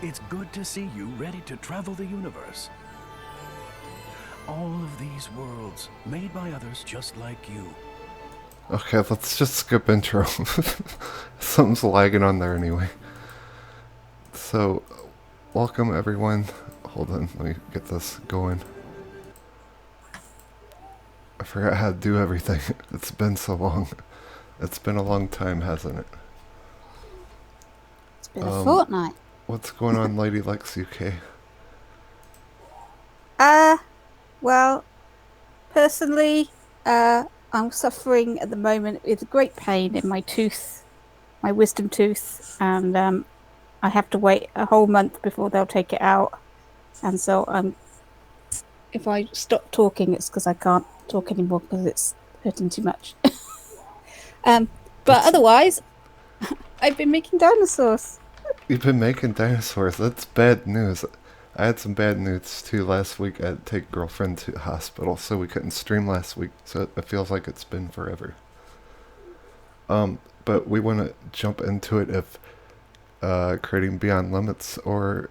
It's good to see you ready to travel the universe. All of these worlds, made by others just like you. Okay, let's just skip intro. Something's lagging on there anyway. So, welcome everyone. Hold on, let me get this going. I forgot how to do everything. It's been so long. It's been a long time, hasn't it? It's been a fortnight. What's going on, LadyLexUK? Well, personally, I'm suffering at the moment with great pain in my tooth, my wisdom tooth, and I have to wait a whole month before they'll take it out. And so if I stop talking, it's because I can't talk anymore because it's hurting too much. But otherwise, I've been making dinosaurs. You've been making dinosaurs. That's bad news. I had some bad news too last week. I had to take girlfriend to the hospital, so we couldn't stream last week. So it feels like it's been forever. But we want to jump into it if creating Beyond Limits or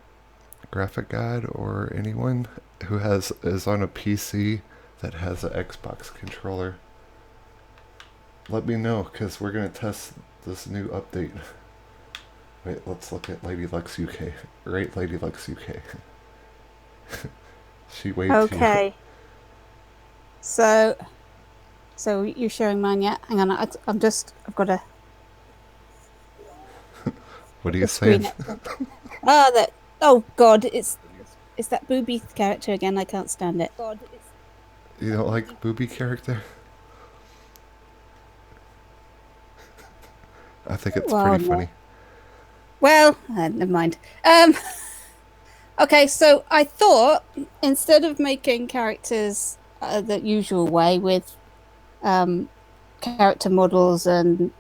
Graphic God or anyone who is on a PC that has an Xbox controller. Let me know, because we're going to test this new update. Wait, let's look at LadyLexUK. Right, LadyLexUK. She waved to you. Okay. So you're showing mine yet? Hang on, I've got a... What are you saying? Oh God, it's that booby character again. I can't stand it. You don't like booby character? I think it's pretty funny. Well, never mind. Okay, so I thought instead of making characters the usual way with character models and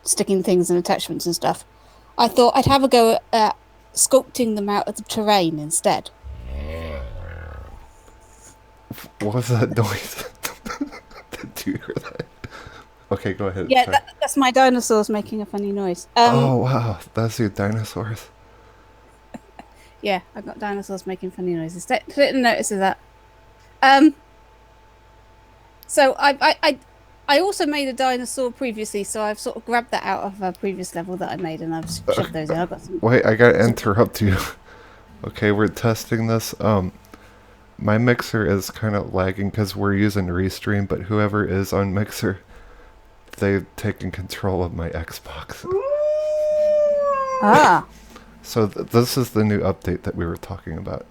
sticking things and attachments and stuff, I thought I'd have a go at sculpting them out of the terrain instead. What was that noise? Did you hear that? Okay, go ahead. Yeah, that's my dinosaurs making a funny noise. Oh, wow. That's your dinosaurs? Yeah, I've got dinosaurs making funny noises. Didn't notice that. So I also made a dinosaur previously, so I've sort of grabbed that out of a previous level that I made, and I've shoved those in. I've got some... Wait, I gotta interrupt you. Okay, we're testing this. My mixer is kind of lagging because we're using Restream, but whoever is on Mixer, they've taken control of my Xbox. Ah. So this is the new update that we were talking about.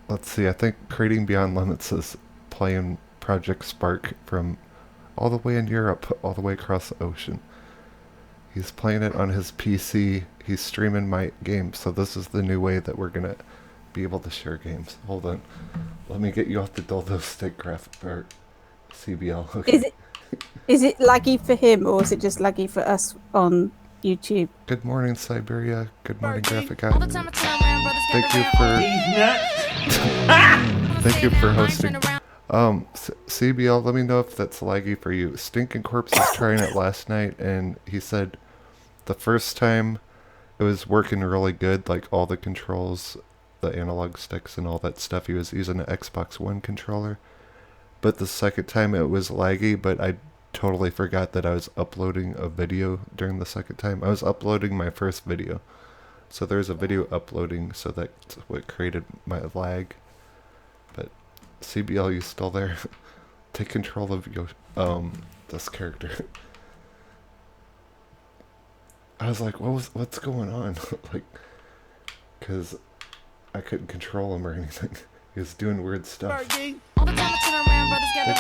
Let's see, I think Creating Beyond Limits is playing Project Spark from all the way in Europe, all the way across the ocean. He's playing it on his PC. He's streaming my game, so this is the new way that we're gonna be able to share games. Hold on. Let me get you off the dildo stick graphic or CBL. Okay. Is it laggy for him, or is it just laggy for us on YouTube? Good morning, Siberia. Good morning, Graphic Guy. Thank you for hosting. CBL, let me know if that's laggy for you. Stinking Corpse was trying it last night, and he said the first time it was working really good, like all the controls, the analog sticks and all that stuff. He was using an Xbox One controller. But the second time it was laggy, but I totally forgot that I was uploading a video during the second time. I was uploading my first video. So there's a video uploading, so that's what created my lag. But CBL, you still there? Take control of your this character. I was like, what's going on? Like, because I couldn't control him or anything. He was doing weird stuff. All the time I turn around, brothers gather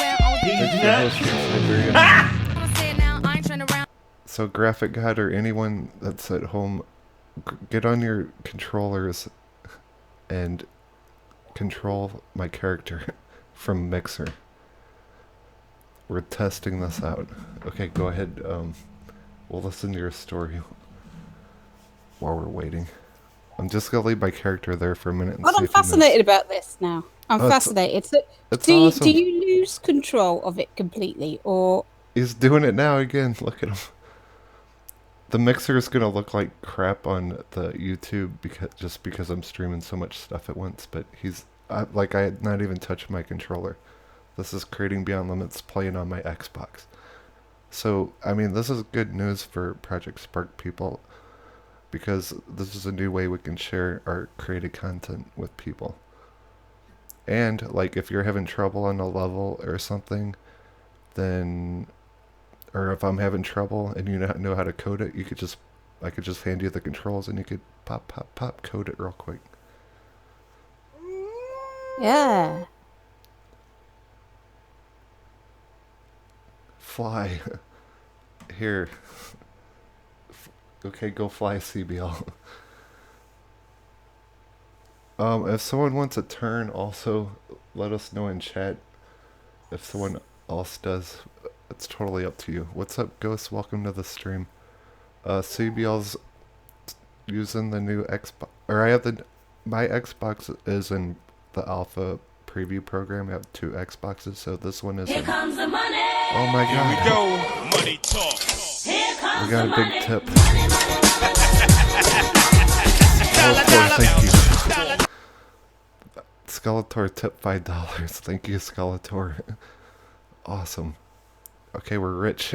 round. So Graphic God or anyone that's at home, get on your controllers and control my character from Mixer. We're testing this out. Okay, go ahead. We'll listen to your story while we're waiting. I'm just gonna leave my character there for a minute. Well, I'm fascinated about this now. I'm fascinated. Do you lose control of it completely, or he's doing it now again? Look at him. The mixer is gonna look like crap on the YouTube because I'm streaming so much stuff at once. But I had not even touched my controller. This is creating Beyond Limits playing on my Xbox. So I mean, this is good news for Project Spark people because this is a new way we can share our created content with people. And like if you're having trouble on a level or something, then or if I'm having trouble and you not know how to code it, I could just hand you the controls and you could pop, pop, pop, code it real quick. Yeah. Fly. Here. Okay, go fly, CBL. If someone wants a turn, also let us know in chat. If someone else does, it's totally up to you. What's up, Ghost? Welcome to the stream. CBL's using the new Xbox, or my Xbox is in the alpha preview program. I have 2 Xboxes, so this one is in. Comes the money. Oh my god. Here we go. Money talk. Here comes We got the a big money. tip. Money, money, Skeletor, thank you. Skeletor tip $5. Thank you, Skeletor. Awesome. Okay, we're rich.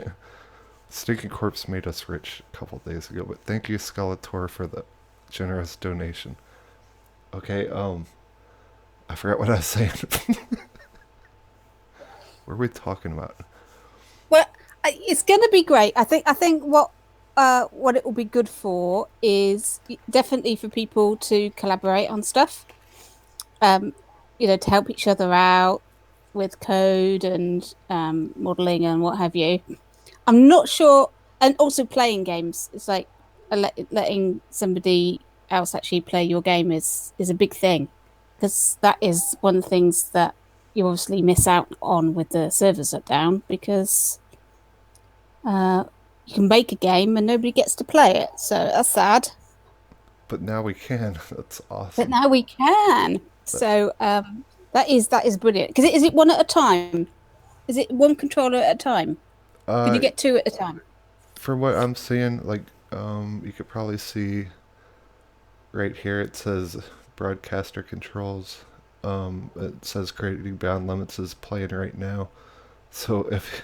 Stinking Corpse made us rich a couple days ago, but thank you, Skeletor, for the generous donation. Okay, I forgot what I was saying. What are we talking about? Well, it's going to be great. I think what it will be good for is definitely for people to collaborate on stuff. To help each other out with code and modeling and what have you. I'm not sure, and also playing games. It's like letting somebody else actually play your game is a big thing, because that is one of the things that you obviously miss out on with the servers are down, because you can make a game and nobody gets to play it. So that's sad. But now we can. That's awesome. But now we can. So that is brilliant. Because is it one at a time? Is it one controller at a time? Can you get 2 at a time? From what I'm seeing, like, you could probably see right here, it says broadcaster controls. It says creating Bound Limits is playing right now. So if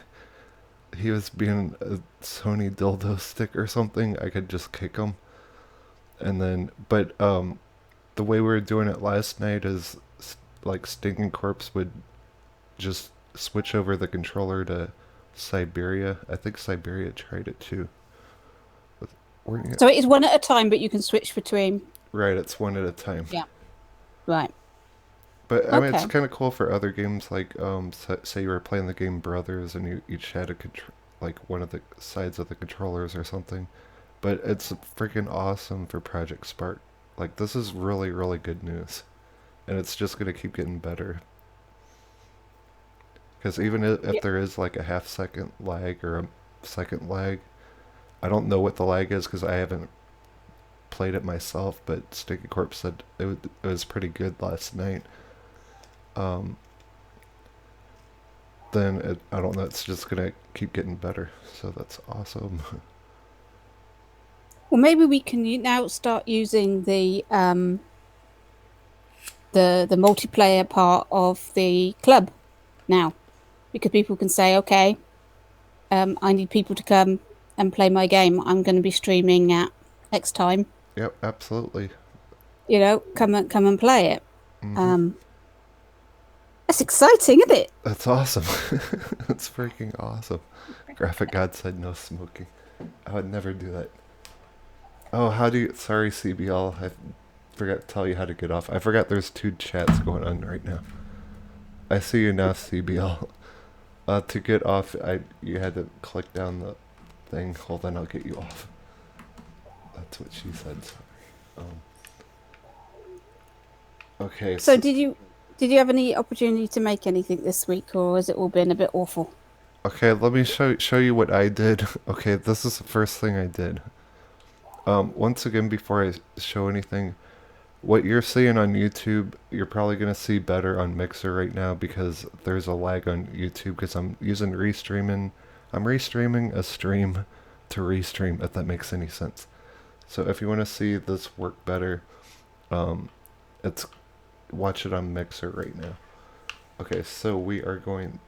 he was being a Sony dildo stick or something, I could just kick him. And then, but the way we were doing it last night is like Stinking Corpse would just switch over the controller to Siberia. I think Siberia tried it too. So it is one at a time, but you can switch between. Right, it's one at a time. Yeah. Right. But I mean, it's Okay. kind of cool for other games, like say you were playing the game Brothers and you each had a like one of the sides of the controllers or something. But it's freaking awesome for Project Spark. Like, this is really, really good news. And it's just going to keep getting better. Because even if there is like a half-second lag or a second lag, I don't know what the lag is because I haven't played it myself, but Sticky Corpse said it was pretty good last night. Then I don't know, it's just going to keep getting better. So that's awesome. Well, maybe we can now start using the multiplayer part of the club now, because people can say, okay, I need people to come and play my game. I'm going to be streaming at X time. Yep, absolutely. Come and play it. Mm-hmm. That's exciting, isn't it? That's awesome. That's freaking awesome. Graphic God said no smoking. I would never do that. Oh, sorry, CBL. I forgot to tell you how to get off. I forgot there's 2 chats going on right now. I see you now, CBL. To get off, you had to click down the thing. Hold on, I'll get you off. That's what she said. Sorry. Okay. So did you have any opportunity to make anything this week, or has it all been a bit awful? Okay, let me show you what I did. Okay, this is the first thing I did. Once again, before I show anything, what you're seeing on YouTube, you're probably going to see better on Mixer right now because there's a lag on YouTube because I'm using restreaming. I'm restreaming a stream to restream, if that makes any sense. So if you want to see this work better, it's watch it on Mixer right now. Okay, so we are going.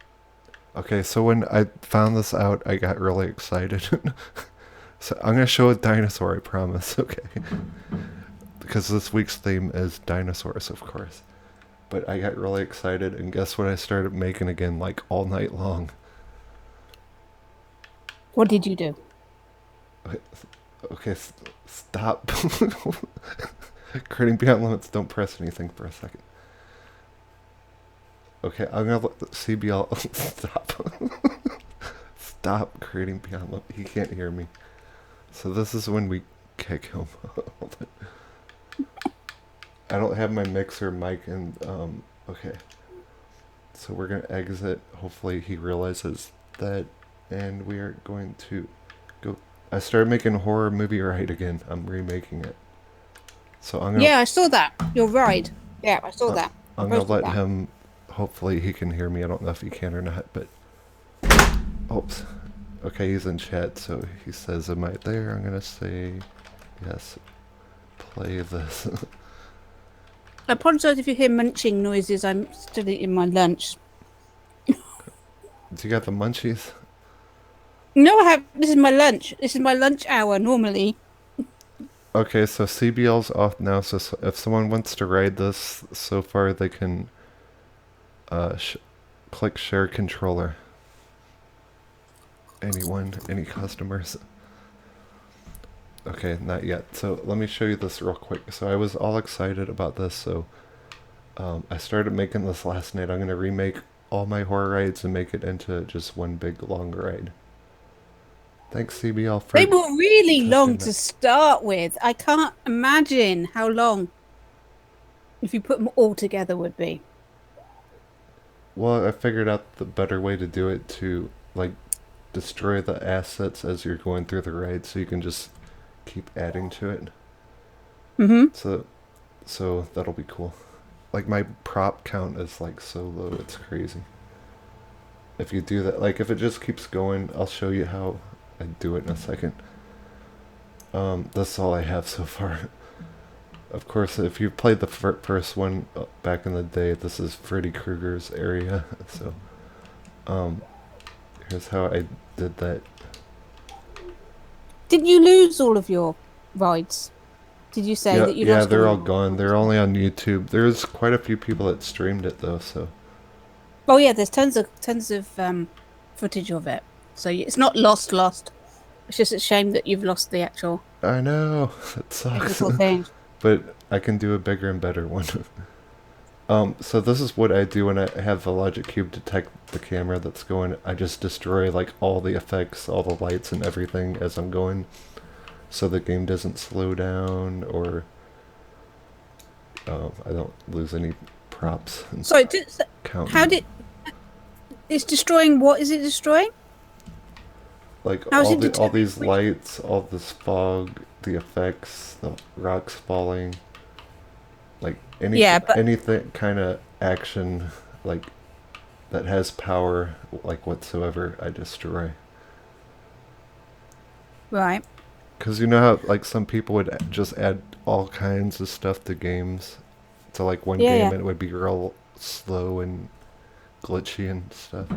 Okay, so when I found this out, I got really excited. So I'm gonna show a dinosaur, I promise. Okay, because this week's theme is dinosaurs, of course. But I got really excited, and guess what I started making again, like all night long. What did you do? Okay, stop. Creating Beyond Limits, don't press anything for a second. Okay, I'm gonna let the CBL stop. Stop creating Beyond Limits. He can't hear me. So this is when we kick him. I don't have my mixer mic and okay. So we're gonna exit. Hopefully he realizes that, and we are going to go. I started making Horror Movie Ride again. I'm remaking it. So I'm gonna. Yeah, I saw that. Your ride. Yeah, I saw that. I'm gonna let him. Hopefully he can hear me. I don't know if he can or not, but. Oops. Okay, he's in chat, so he says, "Am I there?" I'm gonna say, "Yes." Play this. I apologise if you hear munching noises. I'm still eating my lunch. Do you got the munchies? No, I have. This is my lunch. This is my lunch hour normally. Okay, so CBL's off now, so if someone wants to ride this, so far they can click share controller. Anyone, any customers? Okay, not yet. So let me show you this real quick. So I was all excited about this, so I started making this last night. I'm going to remake all my horror rides and make it into just one big long ride. Thanks, CBL, for... They were really long that. to start with. I can't imagine how long, if you put them all together, would be. Well, I figured out the better way to do it to, like, destroy the assets as you're going through the ride, so you can just keep adding to it. Mm-hmm. So that'll be cool. Like, my prop count is, like, so low, it's crazy. If you do that, like, if it just keeps going, I'll show you how I do it in a second. That's all I have so far. Of course, if you played the first one back in the day, this is Freddy Krueger's area. So, here's how I did that. Did you lose all of your rides? Did you say that you lost? Yeah, they're all gone. They're only on YouTube. There's quite a few people that streamed it though. So. Oh yeah, there's tons of footage of it. So it's not lost. It's just a shame that you've lost the actual. I know, it sucks. Thing. But I can do a bigger and better one. So this is what I do when I have the logic cube detect the camera that's going. I just destroy like all the effects, all the lights and everything as I'm going, so the game doesn't slow down or I don't lose any props. Sorry, how did it's destroying? What is it destroying? Like all these lights, all this fog, the effects, the rocks falling, like anything kind of action like that has power like whatsoever, I destroy. Right. Because you know how like some people would just add all kinds of stuff to games, to like one game, and it would be real slow and glitchy and stuff.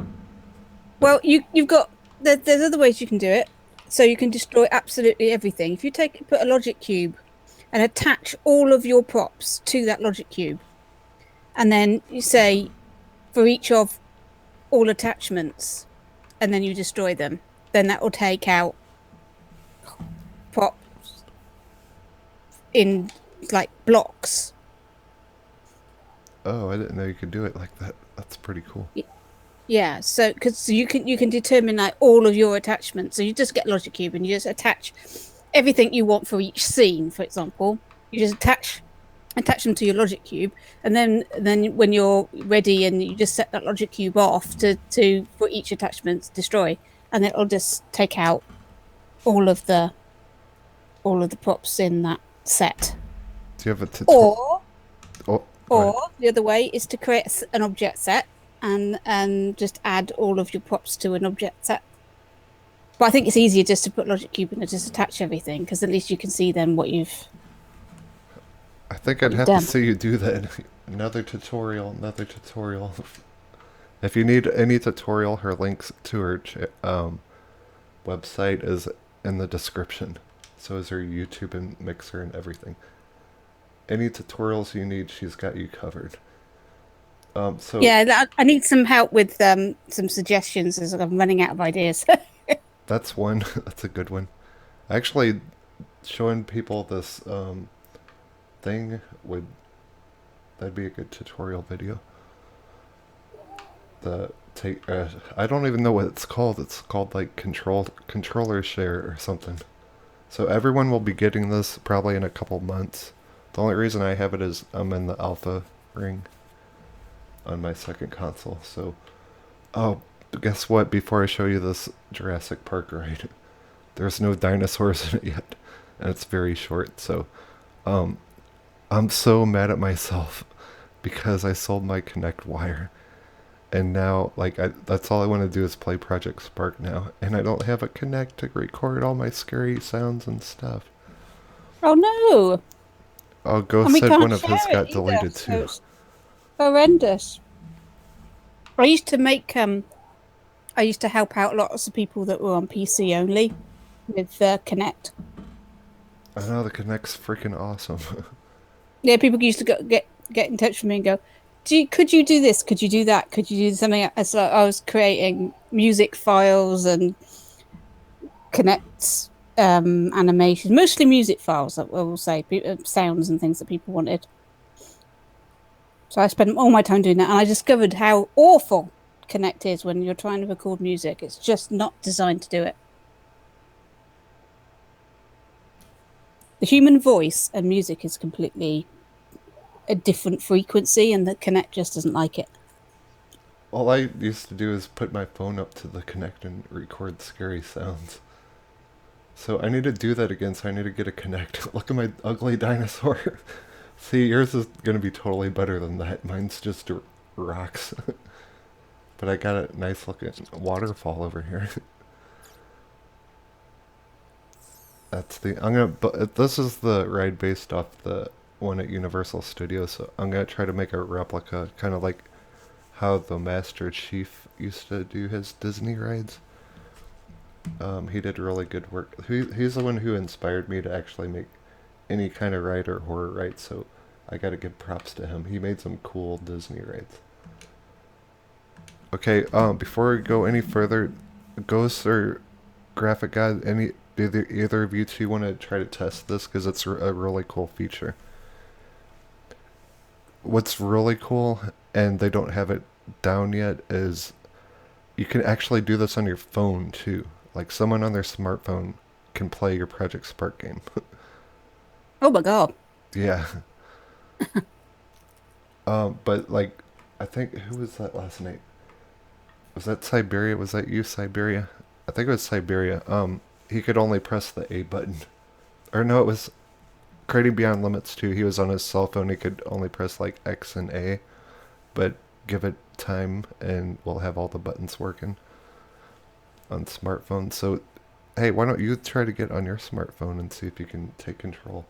Well, you've got there's other ways you can do it. So you can destroy absolutely everything. If you put a logic cube and attach all of your props to that logic cube, and then you say for each of all attachments, and then you destroy them, then that will take out props in like blocks. Oh, I didn't know you could do it like that. That's pretty cool. Yeah, so because you can determine like all of your attachments. So you just get logic cube and you just attach everything you want for each scene. For example, you just attach them to your logic cube, and then when you're ready, and you just set that logic cube off to for each attachment destroy, and it'll just take out all of the props in that set. Do you have a tutorial? Or the other way is to create an object set and just add all of your props to an object set. But I think it's easier just to put Logic Cube and just attach everything, because at least you can see then what you've I think I'd have done. to see you do that. Another tutorial, another tutorial. If you need any tutorial, her links to her website is in the description. So is her YouTube and Mixer and everything. Any tutorials you need, she's got you covered. So Yeah, I need some help with some suggestions as I'm running out of ideas. that's one. That's a good one. Actually, showing people this thing that'd be a good tutorial video. I don't even know what it's called. It's called like controller share or something. So everyone will be getting this probably in a couple months. The only reason I have it is I'm in the alpha ring on my second console. So, oh, guess what? Before I show you this Jurassic Park ride, there's no dinosaurs in it yet, and it's very short. So, I'm so mad at myself because I sold my Connect wire. And now, like, that's all I want to do is play Project Spark now. And I don't have a Connect to record all my scary sounds and stuff. Oh no! Oh, Ghost And we said can't one of his share got it deleted either, so too. it's horrendous. I used to make I used to help out lots of people that were on PC only with Connect. I know, the Connect's freaking awesome. Yeah, people used to get in touch with me and go, could you do this? Could you do that? Could you do something? As I was creating music files and Connect animations, mostly music files, I will say, sounds and things that people wanted. So I spent all my time doing that, and I discovered how awful Connect is when you're trying to record music. It's just not designed to do it. The human voice and music is completely a different frequency, and the Connect just doesn't like it. All I used to do is put my phone up to the Connect and record scary sounds. So I need to do that again, so I need to get a Connect. Look at my ugly dinosaur. See, yours is going to be totally better than that. Mine's just rocks. But I got a nice looking waterfall over here. This is the ride based off the one at Universal Studios, so I'm gonna try to make a replica, kind of like how the Master Chief used to do his Disney rides. He did really good work. He's the one who inspired me to actually make any kind of ride or horror ride, so I gotta give props to him. He made some cool Disney rides. Okay, before we go any further, Ghost or Graphic God, either of you two want to try to test this, because it's a really cool feature. What's really cool, and they don't have it down yet, is you can actually do this on your phone too. Like, someone on their smartphone can play your Project Spark game. Oh my god. Yeah. But like, I think, who was that last night? Was that Siberia? Was that you, Siberia? I think it was Siberia. He could only press the A button. Or no, it was Creating Beyond Limits too. He was on his cell phone. He could only press like X and A. But give it time and we'll have all the buttons working on smartphones. So, hey, why don't you try to get on your smartphone and see if you can take control?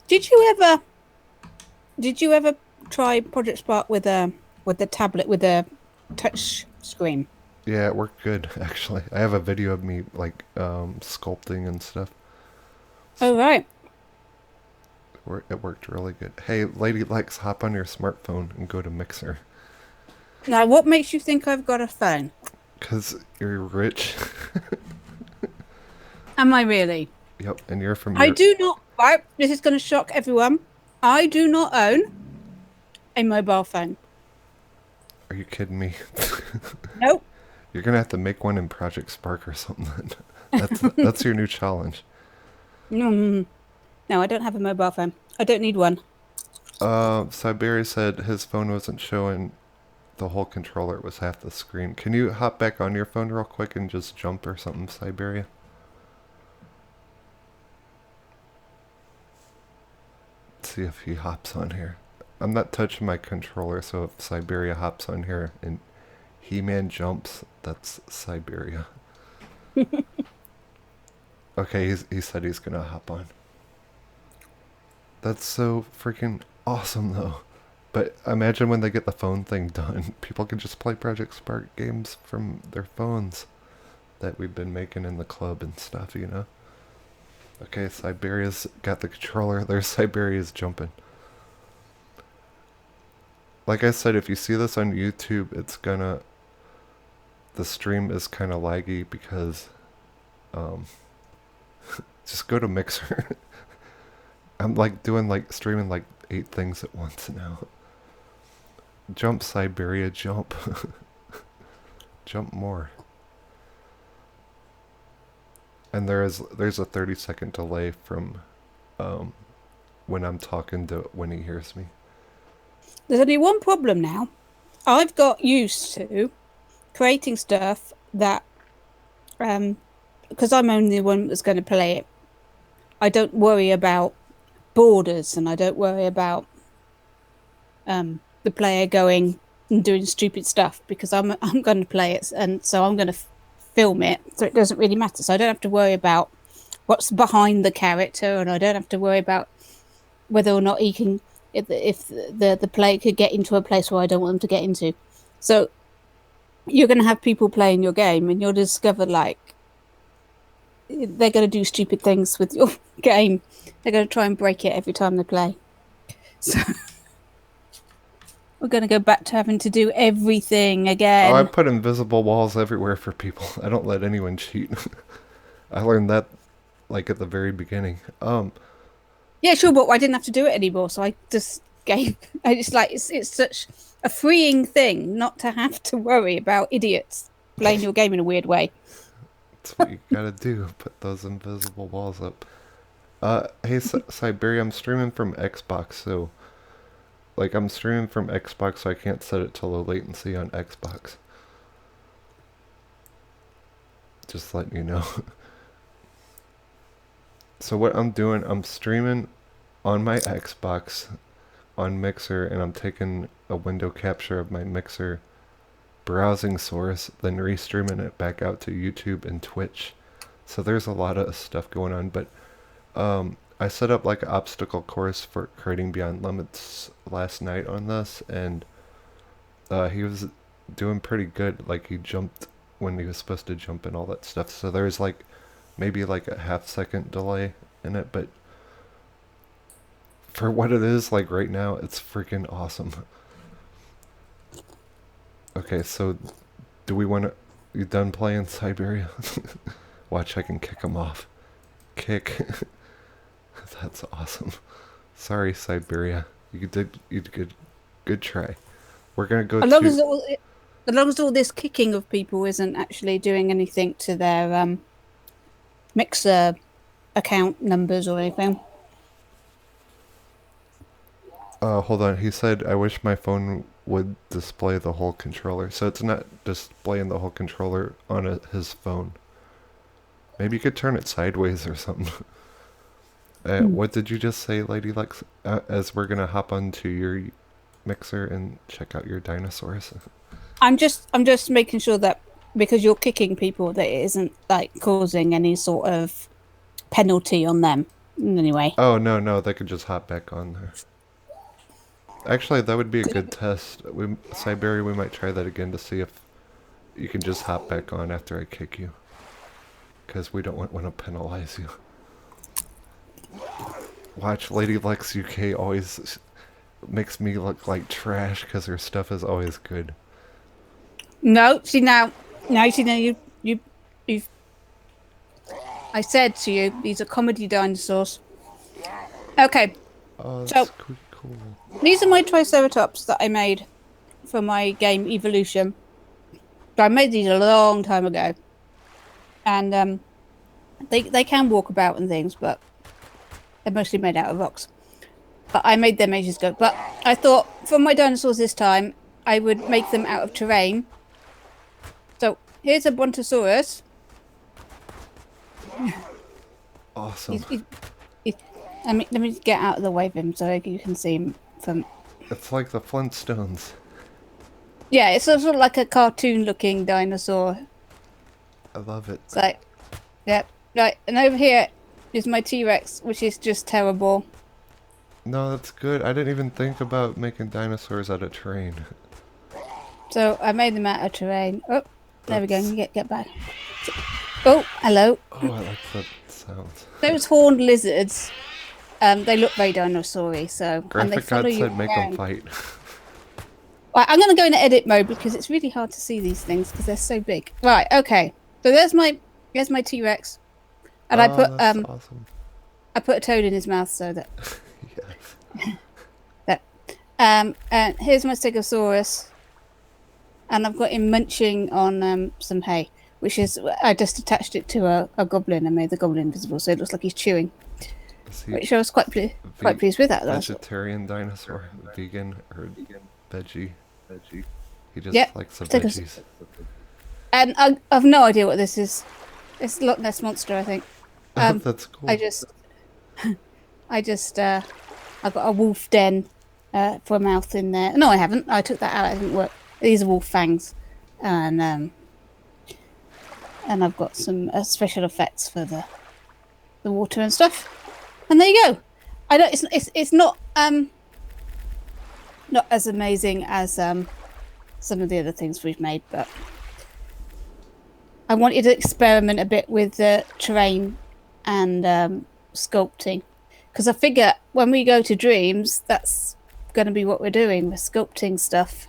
Did you ever try Project Spark with the tablet with a touch screen? Yeah, it worked good, actually. I have a video of me, like, sculpting and stuff. Oh, right. It worked really good. Hey, LadyLex, hop on your smartphone and go to Mixer. Now, what makes you think I've got a phone? 'Cause you're rich. Am I really? Yep, and you're from I do not, right, this is going to shock everyone. I do not own a mobile phone. Are you kidding me? Nope. You're gonna have to make one in Project Spark or something. That's your new challenge. No, I don't have a mobile phone. I don't need one. Siberia said his phone wasn't showing the whole controller, it was half the screen. Can you hop back on your phone real quick and just jump or something, Siberia? Let's see if he hops on here. I'm not touching my controller, so if Siberia hops on here and He-Man jumps. That's Siberia. Okay, he said he's gonna hop on. That's so freaking awesome, though. But imagine when they get the phone thing done. People can just play Project Spark games from their phones that we've been making in the club and stuff, you know? Okay, Siberia's got the controller. There's Siberia's jumping. Like I said, if you see this on YouTube, it's gonna... The stream is kind of laggy because... just go to Mixer. I'm like doing streaming 8 things at once now. Jump, Siberia, jump. Jump more. And there's a 30-second delay from when I'm talking to when he hears me. There's only one problem now. I've got used to creating stuff that, because I'm only the one that's going to play it, I don't worry about borders and I don't worry about the player going and doing stupid stuff because I'm going to play it, and so I'm going to film it, so it doesn't really matter. So I don't have to worry about what's behind the character, and I don't have to worry about whether or not he can, if the player could get into a place where I don't want them to get into. So you're going to have people playing your game, and you'll discover they're going to do stupid things with your game. They're going to try and break it every time they play. So we're going to go back to having to do everything again. Oh, I put invisible walls everywhere for people. I don't let anyone cheat. I learned that at the very beginning. Yeah, sure, but I didn't have to do it anymore, so I just gave. It's such a freeing thing not to have to worry about idiots playing your game in a weird way. That's what you gotta do. Put those invisible walls up. Hey, Siberia, I'm streaming from Xbox, so... I'm streaming from Xbox, so I can't set it to low latency on Xbox. Just letting you know. So what I'm doing, I'm streaming on my Xbox on Mixer, and I'm taking a window capture of my Mixer browsing source, then restreaming it back out to YouTube and Twitch. So there's a lot of stuff going on, but I set up an obstacle course for creating Beyond Limits last night on this, and he was doing pretty good. He jumped when he was supposed to jump and all that stuff. So there's maybe a half-second delay in it, but for what it is, right now, it's freaking awesome. Okay, so do we want to... You done playing Siberia? Watch, I can kick him off. Kick. That's awesome. Sorry, Siberia. You did good try. We're gonna go as long as all this kicking of people isn't actually doing anything to their Mixer account numbers or anything. Hold on. He said, I wish my phone would display the whole controller. So it's not displaying the whole controller on his phone. Maybe you could turn it sideways or something. What did you just say, LadyLex? As we're gonna hop onto your Mixer and check out your dinosaurs. I'm just making sure that because you're kicking people, that it isn't causing any sort of penalty on them anyway. Oh no, they could just hop back on there. Actually, that would be a good test. Siberia, we might try that again to see if you can just hop back on after I kick you. Because we don't want to penalize you. Watch, LadyLexUK always makes me look like trash because her stuff is always good. No, see now you I said to you, these are comedy dinosaurs. Okay. Oh, So that's cool. these are my Triceratops that I made for my game Evolution. So I made these a long time ago. And they can walk about and things, but they're mostly made out of rocks. But I made them ages ago. But I thought for my dinosaurs this time, I would make them out of terrain. So here's a Brontosaurus. Awesome. Let me get out of the way of him so you can see him from... It's like the Flintstones. Yeah, it's sort of like a cartoon-looking dinosaur. I love it. It's like, yep, right. And over here is my T-Rex, which is just terrible. No, that's good. I didn't even think about making dinosaurs out of terrain. So I made them out of terrain. Oh, there we go. You get back. Oh, hello. Oh, I like that sound. Those horned lizards, they look very dinosaur-y, so and they Graphic follow God you said make them around. fight. Right, I'm going to go into edit mode because it's really hard to see these things because they're so big. Right, okay. So there's my T-Rex, and I put that's awesome. I put a toad in his mouth so that Yes. that and here's my Stegosaurus, and I've got him munching on some hay, which is I just attached it to a goblin and made the goblin visible, so it looks like he's chewing, which I was quite pleased with that. Vegetarian dinosaur, vegan or veggie. He just likes the Stegos- veggies. And I've no idea what this is. It's a Loch Ness monster, I think. That's cool. I got a wolf den for a mouth in there. No, I haven't. I took that out. It didn't work. These are wolf fangs, and I've got some special effects for the water and stuff. And there you go. I know it's not as amazing as some of the other things we've made, but I wanted to experiment a bit with the terrain and sculpting, because I figure when we go to Dreams, that's going to be what we're doing. We're sculpting stuff.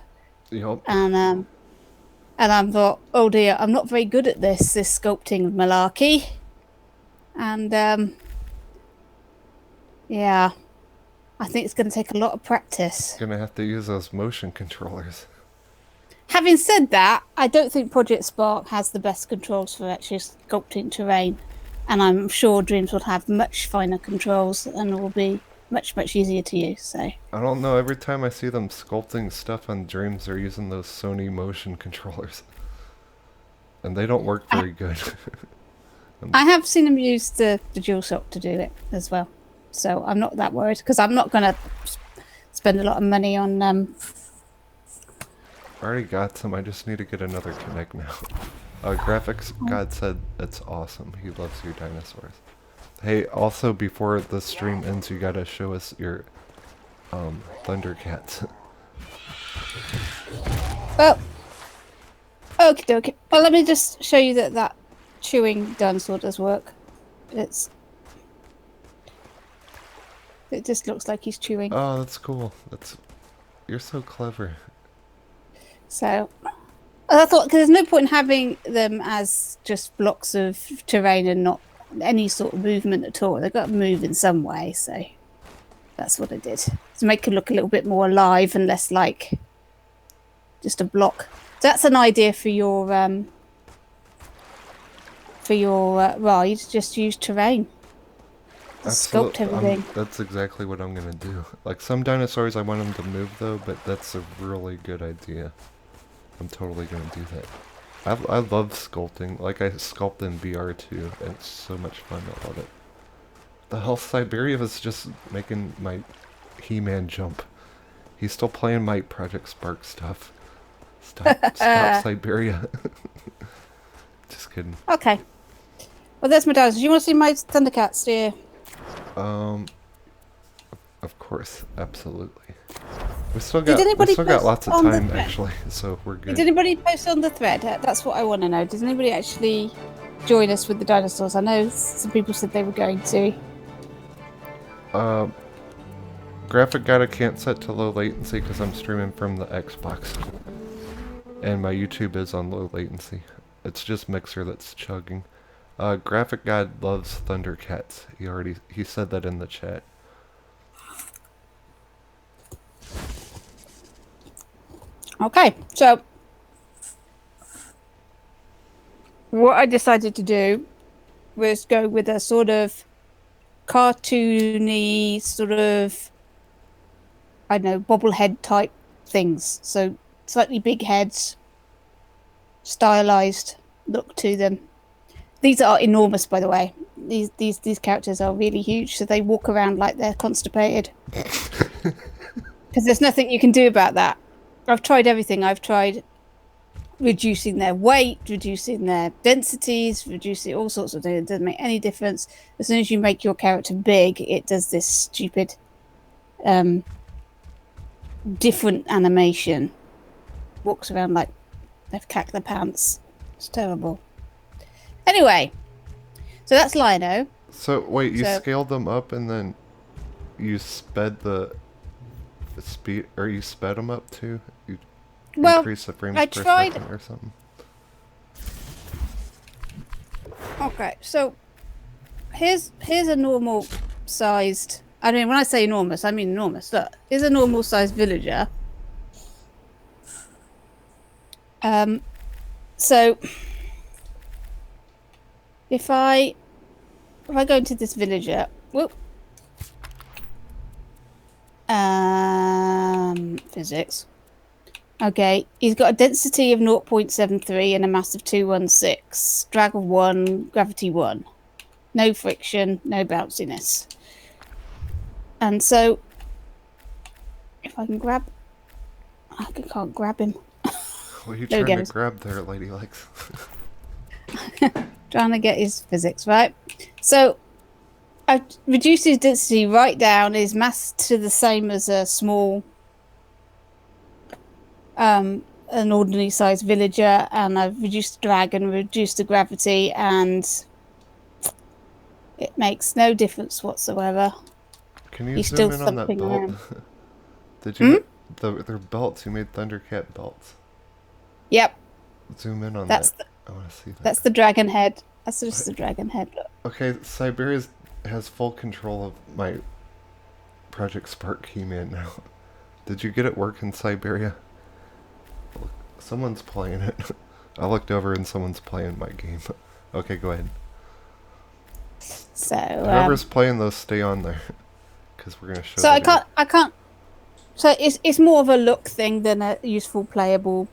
Yep. And I thought, oh dear, I'm not very good at this sculpting malarkey. And yeah, I think it's going to take a lot of practice. Gonna have to use those motion controllers. Having said that, I don't think Project Spark has the best controls for actually sculpting terrain, and I'm sure Dreams will have much finer controls and will be much easier to use. So I don't know. Every time I see them sculpting stuff on Dreams, they're using those Sony motion controllers, and they don't work very good. I have seen them use the DualShock to do it as well, so I'm not that worried because I'm not going to spend a lot of money on I already got some. I just need to get another Kinect now. Graphics God said it's awesome. He loves your dinosaurs. Hey, also before the stream ends, you gotta show us your Thundercats. Well, okie dokie. Well, let me just show you that chewing dinosaur does work. It just looks like he's chewing. Oh, that's cool. You're so clever. So I thought, because there's no point in having them as just blocks of terrain and not any sort of movement at all. They've got to move in some way, so that's what I did. To make it look a little bit more alive and less like just a block. So that's an idea for your ride. Just use terrain. Sculpt everything. That's exactly what I'm gonna do. Like some dinosaurs, I want them to move though, but that's a really good idea. I'm totally gonna do that. I love sculpting. Like I sculpt in VR too, and it's so much fun. I love it. The hell, Siberia was just making my He-Man jump. He's still playing my Project Spark stuff. Stop Siberia. Just kidding. Okay. Well, there's my dinosaurs. You want to see my Thundercats, do you? Of course, absolutely. We still got lots of time actually, so we're good. Did anybody post on the thread? That's what I want to know. Did anybody actually join us with the dinosaurs? I know some people said they were going to. Graphic God, I can't set to low latency because I'm streaming from the Xbox, and my YouTube is on low latency. It's just Mixer that's chugging. Graphic God loves Thundercats. He said that in the chat. Okay, so what I decided to do was go with a sort of cartoony, sort of, I don't know, bobblehead type things. So slightly big heads, stylized look to them. These are enormous, by the way. These characters are really huge, so they walk around like they're constipated. Because there's nothing you can do about that. I've tried everything. I've tried reducing their weight, reducing their densities, reducing all sorts of things. It doesn't make any difference. As soon as you make your character big, it does this stupid different animation. Walks around like they've cacked their pants. It's terrible. Anyway, so that's Lino. So wait, you scaled them up and then you sped the speed, or you sped them up too? You increased the frames per second or something? Okay, so here's a normal sized. I mean, when I say enormous, I mean enormous. Look, here's a normal sized villager. So if I go into this villager, whoop, physics. Okay, he's got a density of 0.73 and a mass of 216, drag of 1, gravity 1. No friction, no bounciness. And so, if I can grab... I can't grab him. What are you trying to grab there, LadyLex? Trying to get his physics, right? So, I've reduced his density right down, his mass to the same as a small... an ordinary sized villager, and I've reduced the drag and reduced the gravity, and it makes no difference whatsoever. Can you zoom in on that belt? Did you their belts? You made Thundercat belts. Yep. Zoom in on that. I want to see that. That's the dragon head. That's just the dragon head. Look. Okay, Siberia has full control of my Project Spark Keyman now. Did you get it working, Siberia? Someone's playing it. I looked over and someone's playing my game. Okay, go ahead. So whoever's playing those, stay on there, because we're gonna show. So I can't. So it's more of a look thing than a useful playable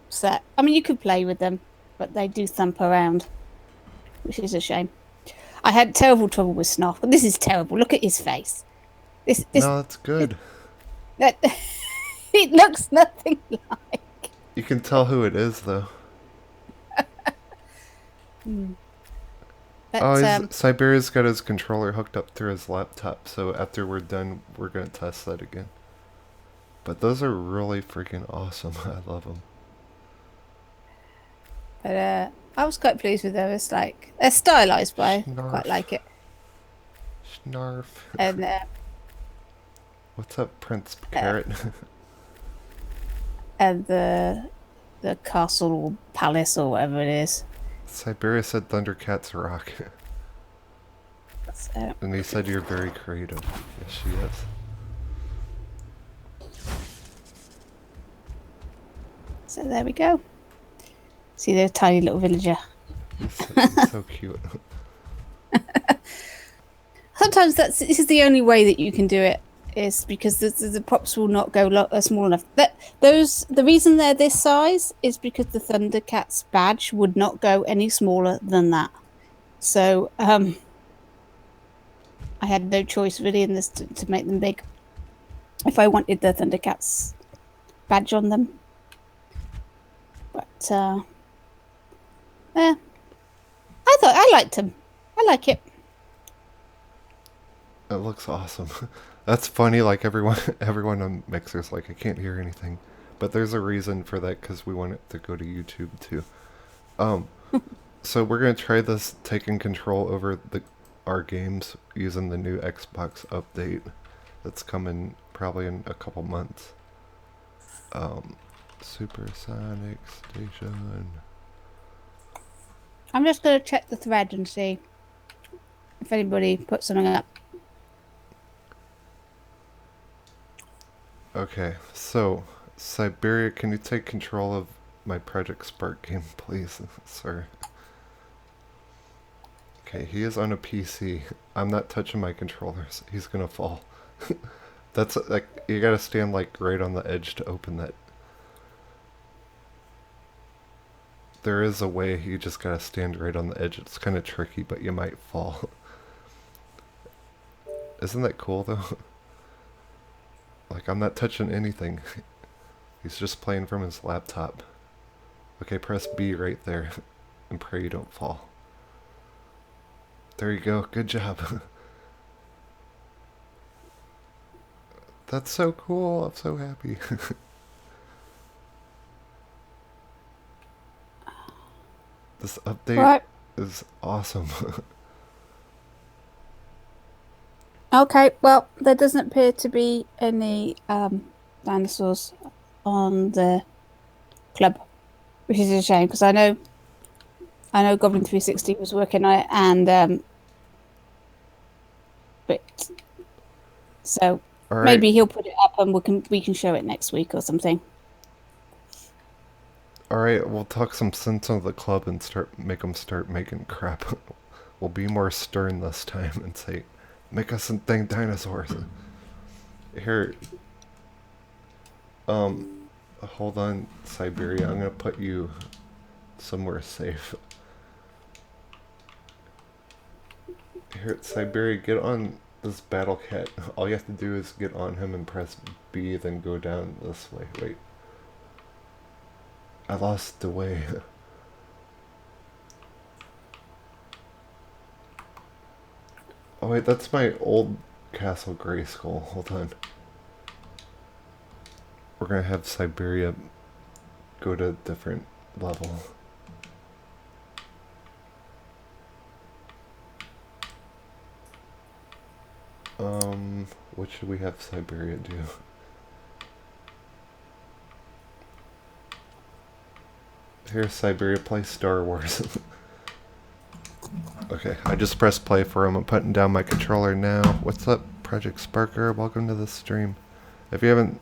set. I mean, you could play with them, but they do thump around, which is a shame. I had terrible trouble with Snarf, but this is terrible. Look at his face. This no, that's good. It looks nothing like. You can tell who it is, though. But, Siberia's got his controller hooked up through his laptop, so after we're done, we're going to test that again. But those are really freaking awesome. I love them. But I was quite pleased with them. It's like, they're stylized, but I quite like it. Snarf. And what's up, Prince Carrot? And the castle or palace or whatever it is. Siberia said Thundercats rock. So. And he said you're very creative. Yes, she is. So there we go. See the tiny little villager. He's so cute. Sometimes this is the only way that you can do it, is because the props will not go small enough. The reason they're this size is because the Thundercats badge would not go any smaller than that. So I had no choice really in this to make them big. If I wanted the Thundercats badge on them, but yeah, I liked him. I like it. It looks awesome. That's funny, like everyone on Mixer's like, I can't hear anything. But there's a reason for that, because we want it to go to YouTube too. So we're going to try this, taking control over our games using the new Xbox update that's coming probably in a couple months. SuperSonicStation. I'm just going to check the thread and see if anybody put something up. Okay, so Siberia, can you take control of my Project Spark game, please, sir? Okay, he is on a PC. I'm not touching my controllers. He's gonna fall. That's like, you gotta stand like right on the edge to open that. There is a way, you just gotta stand right on the edge. It's kind of tricky, but you might fall. Isn't that cool though? Like, I'm not touching anything. He's just playing from his laptop. Okay, press B right there and pray you don't fall. There you go. Good job. That's so cool. I'm so happy. This update Right. is awesome. Okay, well, there doesn't appear to be any dinosaurs on the club, which is a shame because I know Goblin 360 was working on it, and but so All right. maybe he'll put it up and we can show it next week or something. All right, we'll talk some sense into the club and make them start making crap. We'll be more stern this time and say, make us some dang dinosaurs. Here, hold on, Siberia. I'm gonna put you somewhere safe. Here, Siberia, get on this battle cat. All you have to do is get on him and press B, then go down this way. Wait. I lost the way. Oh wait, that's my old Castle Grayskull. Hold on. We're gonna have Siberia go to a different level. What should we have Siberia do? Here, Siberia, play Star Wars. Okay, I just pressed play for him. I'm putting down my controller now. What's up, Project Sparker? Welcome to the stream. If you haven't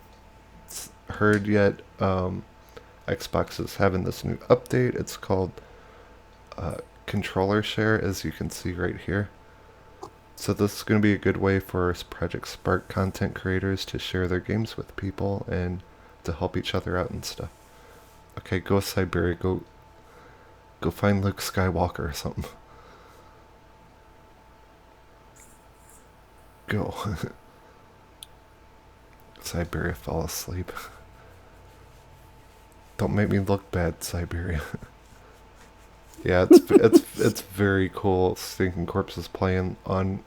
heard yet, Xbox is having this new update. It's called Controller Share, as you can see right here. So this is going to be a good way for Project Spark content creators to share their games with people and to help each other out and stuff. Okay, go Siberia, go find Luke Skywalker or something. Go. Siberia fell asleep. Don't make me look bad, Siberia. Yeah, it's very cool. Stinking Corpse is playing on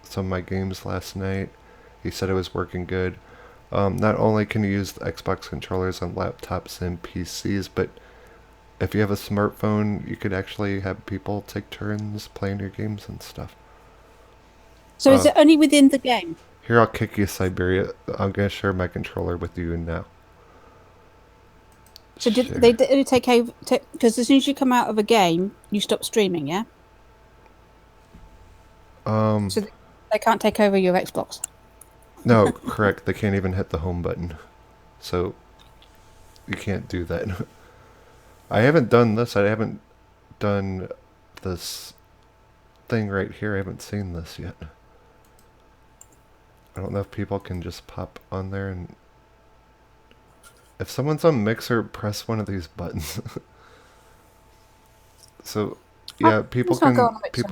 some of my games last night. He said it was working good. Not only can you use the Xbox controllers on laptops and PCs, but if you have a smartphone, you could actually have people take turns playing your games and stuff. So is it only within the game? Here, I'll kick you, Siberia. I'm going to share my controller with you now. So did they take over? Because as soon as you come out of a game, you stop streaming, yeah? So they can't take over your Xbox? No, correct. They can't even hit the home button. So, you can't do that. I haven't done this. I haven't done this thing right here. I haven't seen this yet. I don't know if people can just pop on there and... If someone's on Mixer, press one of these buttons. So, yeah, people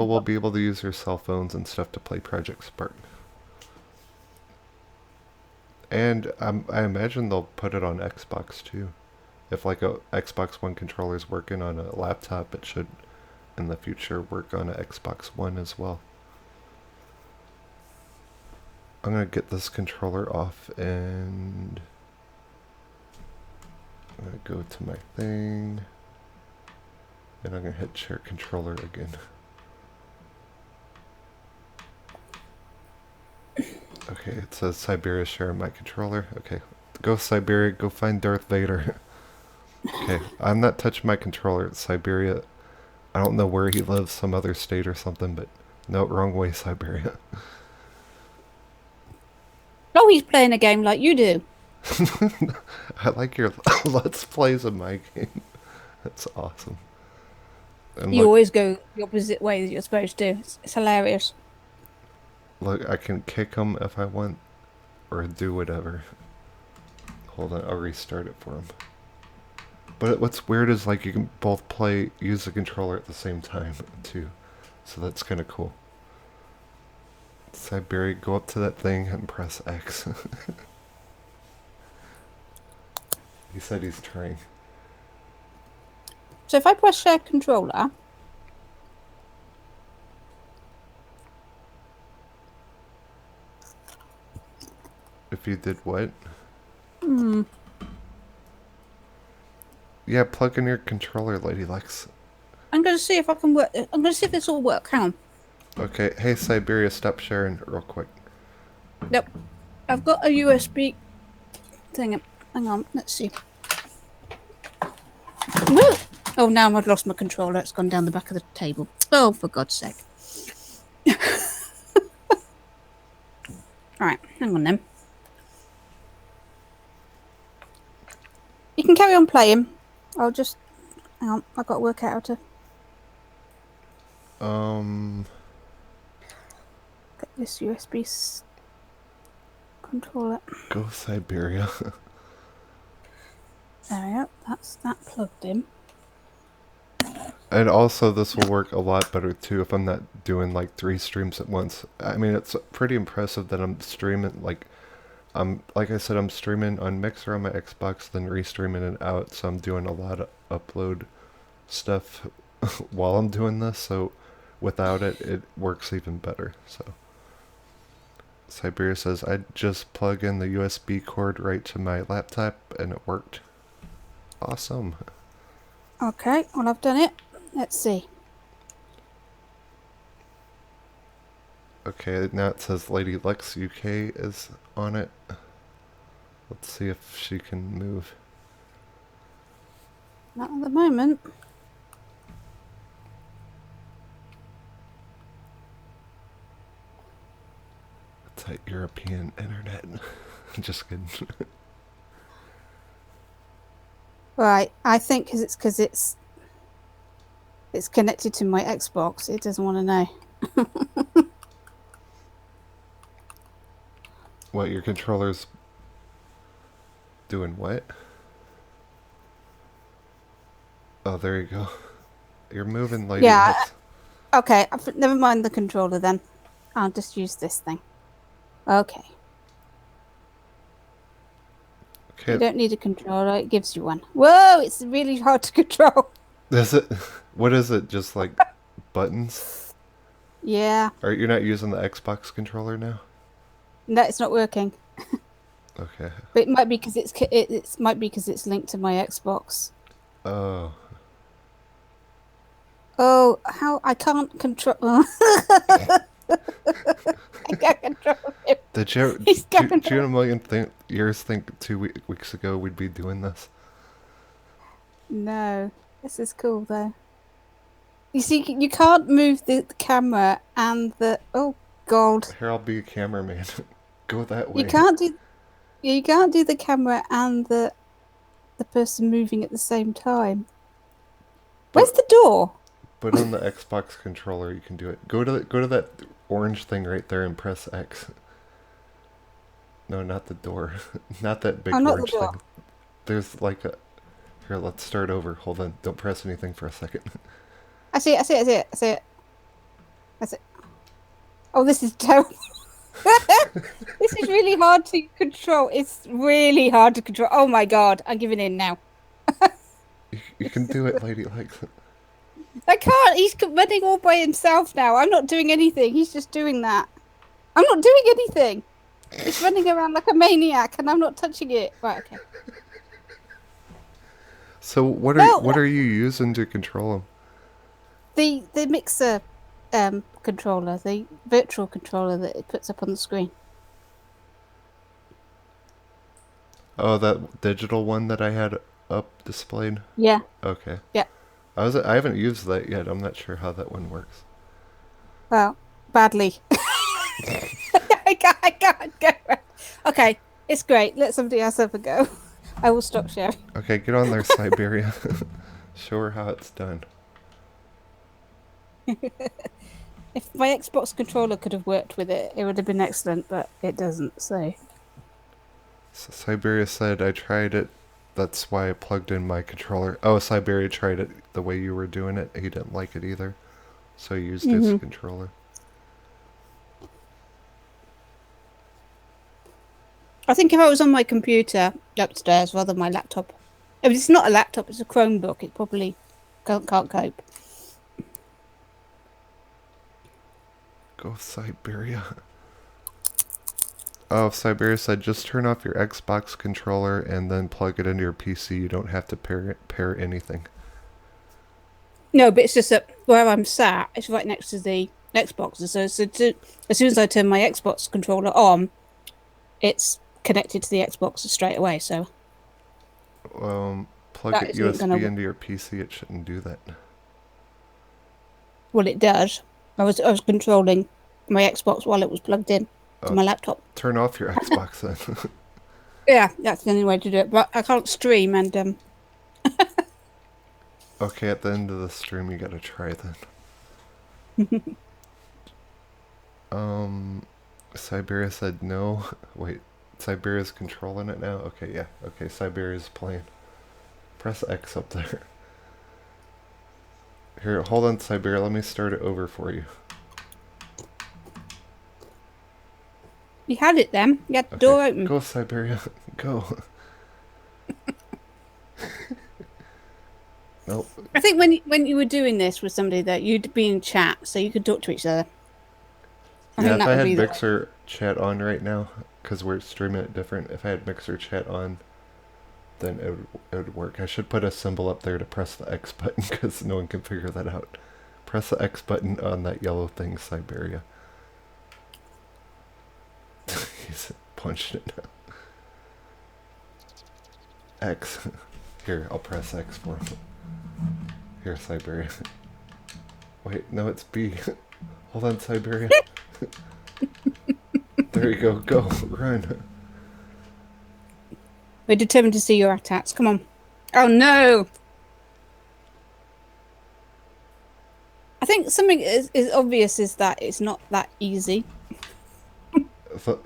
will be able to use their cell phones and stuff to play Project Spark. And I imagine they'll put it on Xbox too. If like a Xbox One controller is working on a laptop, it should in the future work on an Xbox One as well. I'm gonna get this controller off and I'm gonna go to my thing and I'm gonna hit share controller again. Okay, it says Siberia share my controller. Okay, go Siberia, go find Darth Vader. Okay, I'm not touching my controller. Siberia, I don't know where he lives, some other state or something, but no, wrong way, Siberia. Oh, he's playing a game like you do. I like your Let's Plays of my game. That's awesome. And You always go the opposite way that you're supposed to. It's hilarious. Look, I can kick him if I want, or do whatever. Hold on, I'll restart it for him. But what's weird is like you can both use the controller at the same time too. So that's kind of cool. Siberia, go up to that thing and press X. He said he's trying. So if I press share controller, If you did what? hmm, Yeah, plug in your controller, LadyLex. I'm going to see if I can work. I'm going to see if this will work. Hang on. Okay, hey Siberia, stop sharing real quick. Nope. I've got a USB thing. Hang on. Let's see. Woo! Oh, now I've lost my controller. It's gone down the back of the table. Oh, for God's sake. Alright, hang on then. You can carry on playing. I'll just... Hang on, I've got to work out how to get this USB controller. Go Siberia. There we go. That's that plugged in. And also, this will work a lot better too if I'm not doing like 3 streams at once. I mean, it's pretty impressive that I'm streaming like I said, I'm streaming on Mixer on my Xbox, then restreaming it out. So I'm doing a lot of upload stuff while I'm doing this. So without it, it works even better. So Siberia says I just plug in the USB cord right to my laptop, and it worked. Awesome. Okay, well I've done it. Let's see. Okay, now it says LadyLexUK is on it. Let's see if she can move. Not at the moment. It's that European internet. Just kidding. Right, I think because it's connected to my Xbox, it doesn't want to know. What, your controller's doing what? Oh, there you go. You're moving, lady. Yeah. Okay, never mind the controller then. I'll just use this thing. Okay. Okay. You don't need a controller, it gives you one. Whoa, it's really hard to control. Is it? What is it? Just like buttons? Yeah. Are you not using the Xbox controller now? No, it's not working. Okay. But it might be because it might be because it's linked to my Xbox. Oh. Oh, how I can't control. I can't control him. Did you, He's do going you in a million years think 2 weeks ago we'd be doing this? No, this is cool though. You see, you can't move the camera and the. Oh God! Here, I'll be a cameraman. Go that way. You can't do the camera and the person moving at the same time. Where's the door? But on the Xbox controller, you can do it. Go to that orange thing right there and press X. No, not the door. Not that big not the orange door. thing. There's like a. Here, let's start over. Hold on. Don't press anything for a second. I see it. That's it. Oh, this is terrible. This is really hard to control. It's really hard to control. Oh my God, I'm giving in now. You can do it, LadyLex. I can't. He's running all by himself now. I'm not doing anything. He's just doing that. I'm not doing anything. He's running around like a maniac, and I'm not touching it. Right. Okay. So what are you using to control him? The mixer controller, the virtual controller that it puts up on the screen. Oh, that digital one that I had up displayed? Yeah. Okay. Yeah. I haven't used that yet. I'm not sure how that one works. Well, badly. I can't go. Okay, it's great. Let somebody else have a go. I will stop sharing. Okay, get on there, Siberia. Show her how it's done. If my Xbox controller could have worked with it, it would have been excellent, but it doesn't, so... Siberia said, I tried it. That's why I plugged in my controller. Oh, Siberia tried it the way you were doing it. He didn't like it either. So he used his controller. I think if I was on my computer upstairs rather than my laptop If it's not a laptop, it's a Chromebook. It probably can't cope. Go Siberia. Oh, Siberia said just turn off your Xbox controller and then plug it into your PC. You don't have to pair anything. No, but it's just that where I'm sat, it's right next to the Xbox. So as soon as I turn my Xbox controller on, it's connected to the Xbox straight away. So Plug it USB into your PC. It shouldn't do that. Well, it does. I was controlling my Xbox while it was plugged in to my laptop. Turn off your Xbox then. Yeah, that's the only way to do it. But I can't stream and Okay, at the end of the stream you gotta try then. Siberia said no. Wait, Siberia's controlling it now? Okay, yeah. Okay, Siberia's playing. Press X up there. Here, hold on, Siberia. Let me start it over for you. you had it then. You had the door open. Go, Siberia. Go. Nope. I think when you were doing this with somebody that you'd be in chat, so you could talk to each other. Yeah, if I had Mixer chat on right now, because we're streaming it different, if I had Mixer chat on, then it would work. I should put a symbol up there to press the X button, because no one can figure that out. Press the X button on that yellow thing, Siberia. He's punched it now. X. Here, I'll press X for him. Here, Siberia. Wait, no, it's B. Hold on, Siberia. There you go. Go. Run. We're determined to see your attacks. Come on. Oh, no. I think something is obvious is that it's not that easy.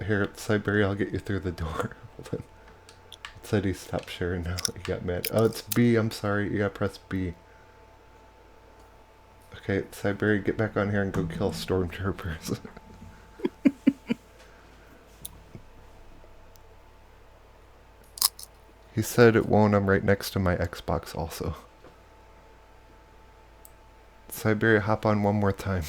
Here, Siberia, I'll get you through the door. Hold on. It said he stopped sharing now. He got mad. Oh, it's B. I'm sorry. You gotta press B. Okay, Siberia, get back on here and go kill stormtroopers. He said it won't. I'm right next to my Xbox also. Siberia, hop on one more time.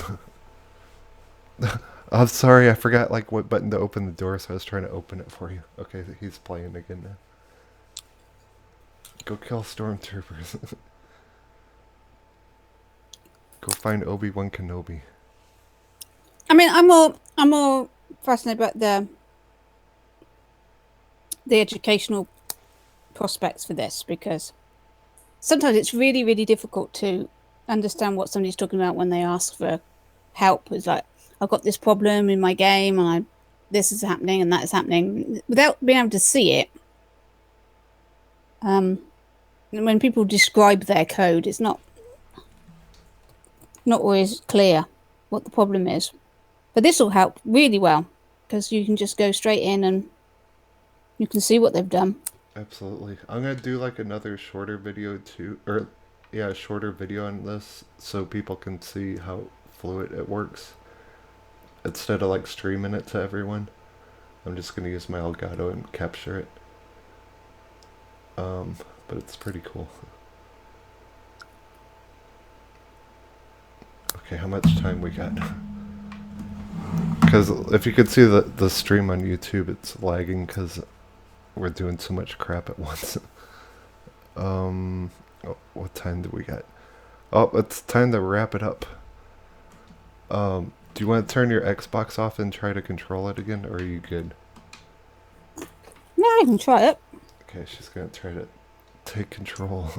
I'm sorry, I forgot like what button to open the door, so I was trying to open it for you. Okay, he's playing again now. Go kill stormtroopers. Go find Obi-Wan Kenobi. I mean, I'm more fascinated about the educational prospects for this, because sometimes it's really, really difficult to understand what somebody's talking about when they ask for help. It's like, I've got this problem in my game and this is happening and that is happening, without being able to see it. When people describe their code, it's not always clear what the problem is. But this will help really well, because you can just go straight in and you can see what they've done. Absolutely. I'm gonna do like another shorter video too, or yeah, a shorter video on this, so people can see how fluid it works. Instead of like streaming it to everyone, I'm just gonna use my Elgato and capture it. But it's pretty cool. Okay, how much time we got? Because if you could see the stream on YouTube, it's lagging because we're doing so much crap at once. Oh, what time do we got? Oh, it's time to wrap it up. Do you want to turn your Xbox off and try to control it again, or are you good? No, I can try it. Okay, she's gonna try to take control.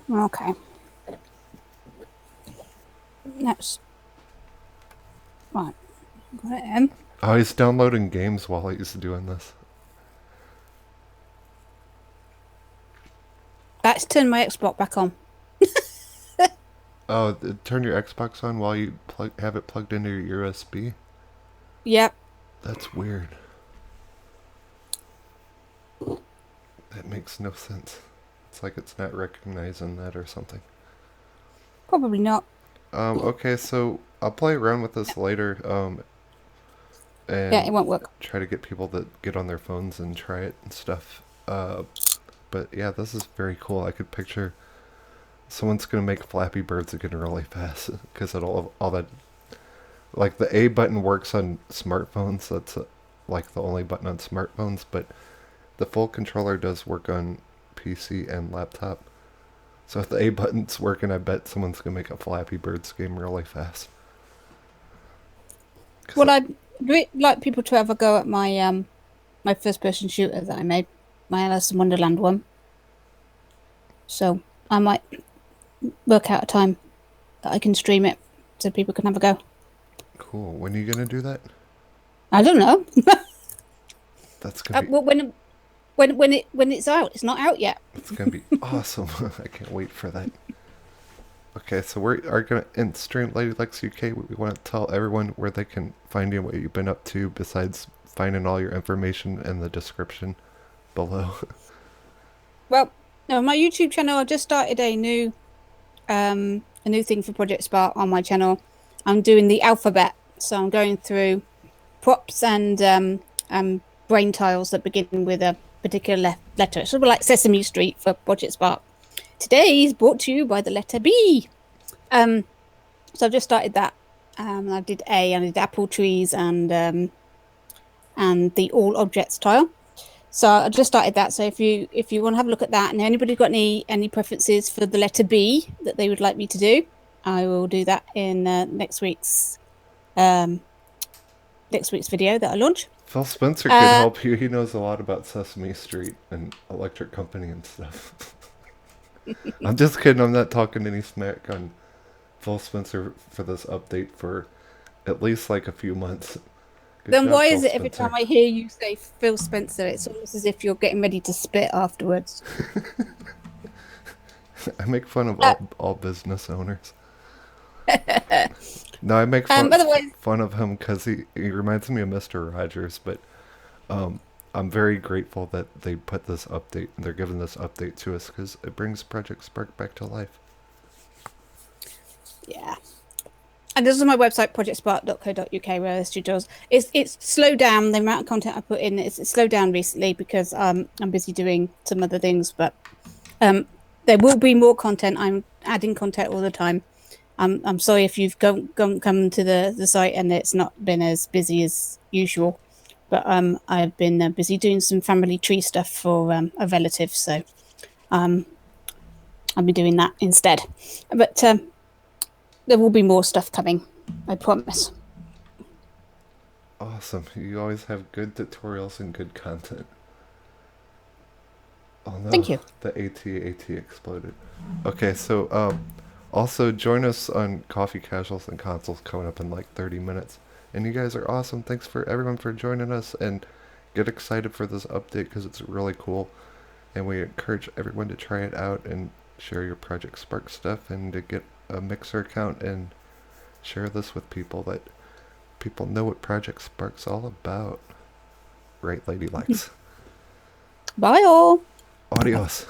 Okay. Next. Right. Got it in. Oh, he's downloading games while he's doing this. Let's turn my Xbox back on. Oh, turn your Xbox on while you have it plugged into your USB? Yep. That's weird. That makes no sense. It's like it's not recognizing that or something. Probably not. Okay, so I'll play around with this later. Yeah, it and won't work. try to get people to get on their phones and try it and stuff. But yeah, this is very cool. I could picture someone's gonna make Flappy Birds again really fast because it'll all that. Like the A button works on smartphones. That's like the only button on smartphones, but the full controller does work on PC and laptop. So if the A button's working, I bet someone's gonna make a Flappy Birds game really fast. Well, I'd like people to have a go at my my first person shooter that I made, my Alice in Wonderland one. So I might work out a time that I can stream it so people can have a go. Cool. When are you gonna do that? I don't know. That's gonna be. Well, when it's out, it's not out yet. It's gonna be awesome. I can't wait for that. Okay, so we are gonna in stream LadyLexUK. We want to tell everyone where they can find you and what you've been up to, besides finding all your information in the description below. Well, no, my YouTube channel. I just started a new thing for Project Spark on my channel. I'm doing the alphabet, so I'm going through props and brain tiles that begin with a particular letter. It's sort of like Sesame Street for Project Spark. Today is brought to you by the letter B. So I've just started that. I did A, and I did apple trees and the all objects tile. So I just started that. So if you want to have a look at that, and anybody got any preferences for the letter B that they would like me to do, I will do that in next week's video that I launch. Phil Spencer could help you. He knows a lot about Sesame Street and Electric Company and stuff. I'm just kidding. I'm not talking any smack on Phil Spencer for this update for at least like a few months. Good Then job, why Phil is it every Spencer. time I hear you say Phil Spencer, it's almost as if you're getting ready to spit afterwards? I make fun of all business owners. No, I make fun of him because he reminds me of Mr. Rogers, but I'm very grateful that they put this update, they're giving this update to us because it brings Project Spark back to life. Yeah. And this is my website, projectspark.co.uk, where there's tutorials. It's slowed down, the amount of content I put in. It's slowed down recently because I'm busy doing some other things, but there will be more content. I'm adding content all the time. I'm sorry if you've come to the site and it's not been as busy as usual, but I've been busy doing some family tree stuff for a relative, so I'll be doing that instead. But there will be more stuff coming, I promise. Awesome. You always have good tutorials and good content. Oh no. Thank you. The AT exploded. Okay, so also join us on Coffee Casuals and Consoles coming up in like 30 minutes. And you guys are awesome. Thanks for everyone for joining us, and get excited for this update because it's really cool. And we encourage everyone to try it out and share your Project Spark stuff, and to get a Mixer account and share this with people, that people know what Project Spark's all about. Right, LadyLex? Bye all. Adios.